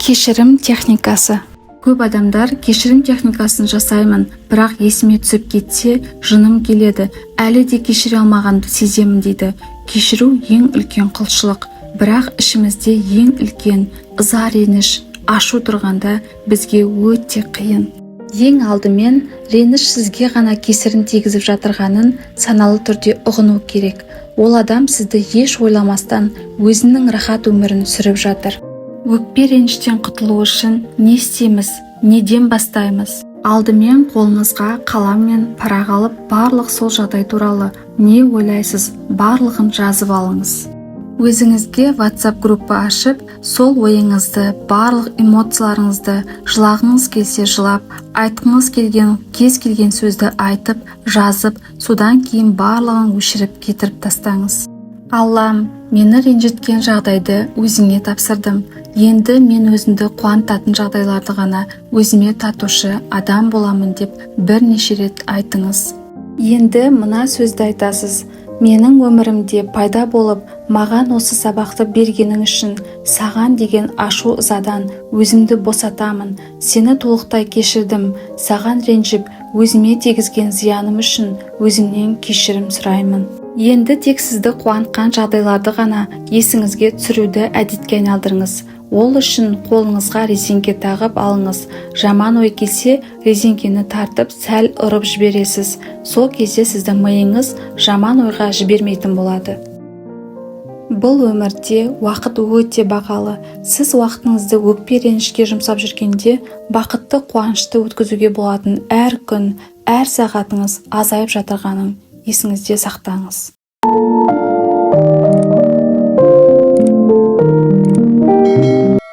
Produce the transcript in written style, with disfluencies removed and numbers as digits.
Кешірім техникасы. Көп адамдар кешірім техникасын жасаймын, бірақ есіме түсіп кетсе, жыным келеді, әлі де кешіре алмағанды сеземін дейді. Кешіру ең үлкен құлшылық, бірақ ішімізде ең үлкен ыза, реніш, ашу тұрғанда бізге өте қиын. Ең алдымен реніш сізге ғана кесірін тигізіп жатырғанын саналы түрде ұғыну керек. Ол адам сізді еш ойламастан өзінің рахат өмірін сүріп жатыр. Өкпе реніштен құтылу үшін не істейміз, неден бастаймыз? Алдымен қолыңызға қалам мен парақ алып, барлық сол жағдай туралы не ойлайсыз, барлығын жазып алыңыз. Өзіңізге WhatsApp группа ашып, сол ойыңызды, барлық эмоцияларыңызды, жылағыңыз келсе жылап, айтқыңыз келген кез келген сөзді айтып, жазып, содан кейін барлығын өшіріп кетіріп тастаңыз. Аллам, мені ренжіткен жағдайды өзіңе тапсырдым. Енді мен өзімді қуантатын жағдайларды ғана өзіме татушы адам боламын деп бірнеше рет айтыңыз. Енді мына сөзді айтасыз. Менің өмірімде пайда болып, маған осы сабақты бергенің үшін саған деген ашу ызадан өзімді босатамын. Сені толықтай кешірдім. Саған ренжіп, өзіме тигізген зияным үшін өзіңнен кешірім сұраймын. Енді тек сізді қуантқан жағдайларды ғана есіңізге түсіруді әдетке айналдырыңыз. Ол үшін қолыңызға резеңке тағып алыңыз. Жаман ой келсе, резеңкені тартып сәл ұрып жібересіз. Сол кезде сіздің миыңыз жаман ойға жібермейтін болады. Бұл өмірде уақыт өте бағалы. Сіз уақытыңызды өкпе ренішке жұмсап жүргенде, бақытты, қуанышты өткізуге болатын әр күн, әр сағатыңыз азайып жатырғанын есіңізде сақтаңыз.